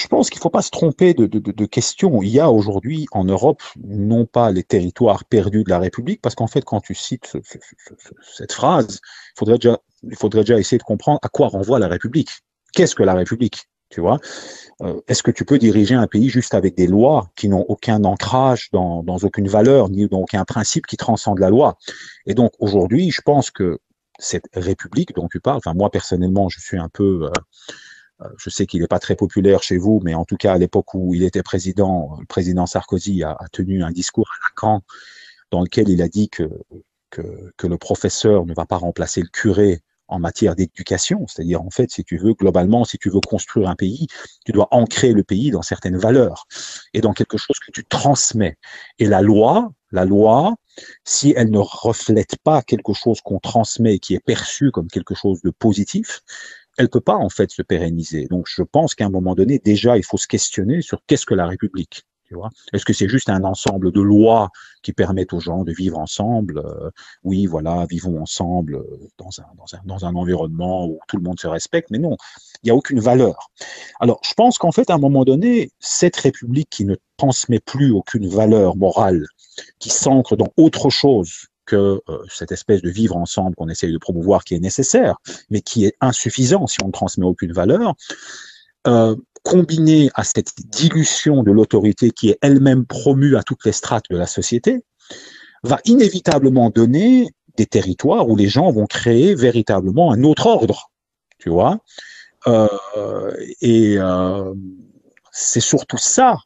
je pense qu'il ne faut pas se tromper de questions. Il y a aujourd'hui en Europe, non pas les territoires perdus de la République, parce qu'en fait, quand tu cites cette phrase, il faudrait déjà essayer de comprendre à quoi renvoie la République. Qu'est-ce que la République? Tu vois? Est-ce que tu peux diriger un pays juste avec des lois qui n'ont aucun ancrage dans aucune valeur, ni dans aucun principe qui transcende la loi? Et donc aujourd'hui, je pense que cette République dont tu parles, enfin moi personnellement, je suis un peu je sais qu'il n'est pas très populaire chez vous, mais en tout cas, à l'époque où il était président, le président Sarkozy a tenu un discours à Lacan dans lequel il a dit que le professeur ne va pas remplacer le curé en matière d'éducation. C'est-à-dire, en fait, si tu veux, globalement, si tu veux construire un pays, tu dois ancrer le pays dans certaines valeurs et dans quelque chose que tu transmets. Et la loi, si elle ne reflète pas quelque chose qu'on transmet et qui est perçu comme quelque chose de positif, elle peut pas en fait se pérenniser. Donc je pense qu'à un moment donné, déjà, il faut se questionner sur qu'est-ce que la République. Tu vois? Est-ce que c'est juste un ensemble de lois qui permettent aux gens de vivre ensemble? Oui, voilà, vivons ensemble dans un environnement où tout le monde se respecte, mais non, il n'y a aucune valeur. Alors, je pense qu'en fait, à un moment donné, cette République qui ne transmet plus aucune valeur morale, qui s'ancre dans autre chose que cette espèce de vivre ensemble qu'on essaye de promouvoir, qui est nécessaire, mais qui est insuffisant si on ne transmet aucune valeur, combiné à cette dilution de l'autorité qui est elle-même promue à toutes les strates de la société, va inévitablement donner des territoires où les gens vont créer véritablement un autre ordre, tu vois. Euh, et c'est surtout ça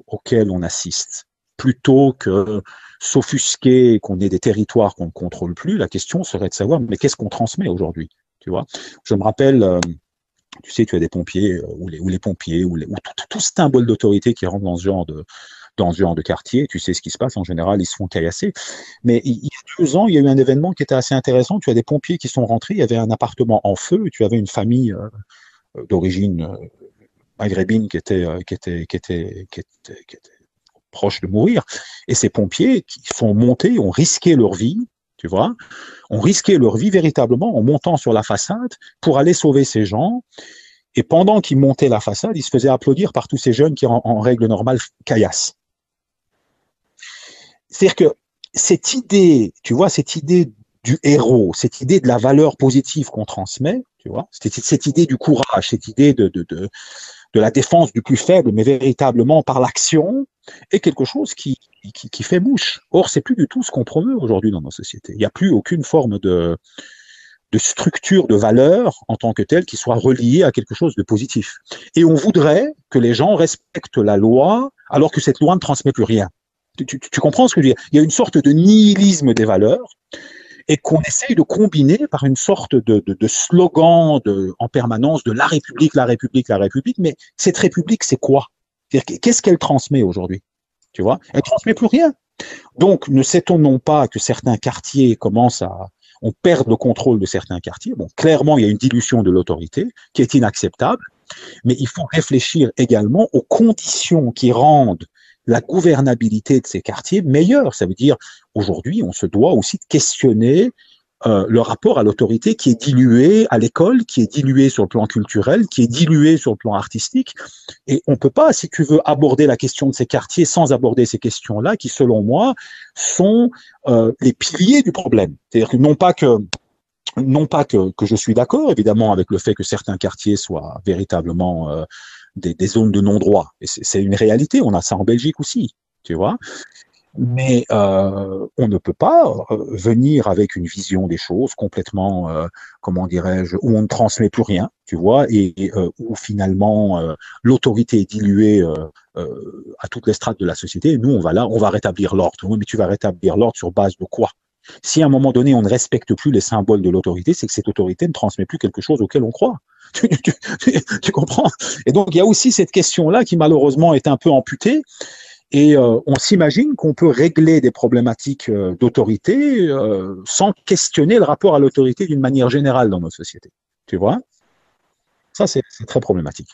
auquel on assiste, plutôt que s'offusquer qu'on ait des territoires qu'on ne contrôle plus. La question serait de savoir, mais qu'est-ce qu'on transmet aujourd'hui, tu vois? Je me rappelle, tu sais, tu as des pompiers ou les pompiers ou tout symbole d'autorité qui rentre dans ce genre de quartier. Tu sais ce qui se passe en général, ils se font caillasser. Mais il y a 2 ans, il y a eu un événement qui était assez intéressant. Tu as des pompiers qui sont rentrés, il y avait un appartement en feu, et tu avais une famille d'origine maghrébine qui était proche de mourir. Et ces pompiers qui sont montés, ont risqué leur vie, tu vois, ont risqué leur vie véritablement en montant sur la façade pour aller sauver ces gens. Et pendant qu'ils montaient la façade, ils se faisaient applaudir par tous ces jeunes qui, en règle normale, caillassent. C'est-à-dire que cette idée, tu vois, cette idée du héros, cette idée de la valeur positive qu'on transmet, tu vois, cette idée du courage, cette idée de la défense du plus faible, mais véritablement par l'action, est quelque chose qui fait mouche. Or, c'est plus du tout ce qu'on promeut aujourd'hui dans nos sociétés. Il n'y a plus aucune forme de structure de valeur en tant que telle qui soit reliée à quelque chose de positif. Et on voudrait que les gens respectent la loi alors que cette loi ne transmet plus rien. Tu comprends ce que je veux dire? Il y a une sorte de nihilisme des valeurs et qu'on essaye de combiner par une sorte de slogan en permanence de la République, la République, la République. Mais cette République, c'est quoi? Qu'est-ce qu'elle transmet aujourd'hui? Tu vois? Elle transmet plus rien. Donc, ne s'étonnons pas que certains quartiers on perd le contrôle de certains quartiers. Bon, clairement, il y a une dilution de l'autorité qui est inacceptable, mais il faut réfléchir également aux conditions qui rendent la gouvernabilité de ces quartiers meilleure. Ça veut dire, aujourd'hui, on se doit aussi de questionner le rapport à l'autorité qui est dilué à l'école, qui est dilué sur le plan culturel, qui est dilué sur le plan artistique. Et on ne peut pas, si tu veux, aborder la question de ces quartiers sans aborder ces questions-là, qui, selon moi, sont les piliers du problème. C'est-à-dire que non pas que je suis d'accord, évidemment, avec le fait que certains quartiers soient véritablement des zones de non-droit. Et c'est une réalité, on a ça en Belgique aussi, tu vois. Mais on ne peut pas venir avec une vision des choses complètement, comment dirais-je, où on ne transmet plus rien, tu vois, et où finalement l'autorité est diluée à toutes les strates de la société. Et nous, on va rétablir l'ordre. Oui, mais tu vas rétablir l'ordre sur base de quoi? Si à un moment donné, on ne respecte plus les symboles de l'autorité, c'est que cette autorité ne transmet plus quelque chose auquel on croit. Tu comprends? Et donc, il y a aussi cette question-là qui, malheureusement, est un peu amputée. Et on s'imagine qu'on peut régler des problématiques d'autorité sans questionner le rapport à l'autorité d'une manière générale dans nos sociétés. Tu vois? Ça, c'est très problématique.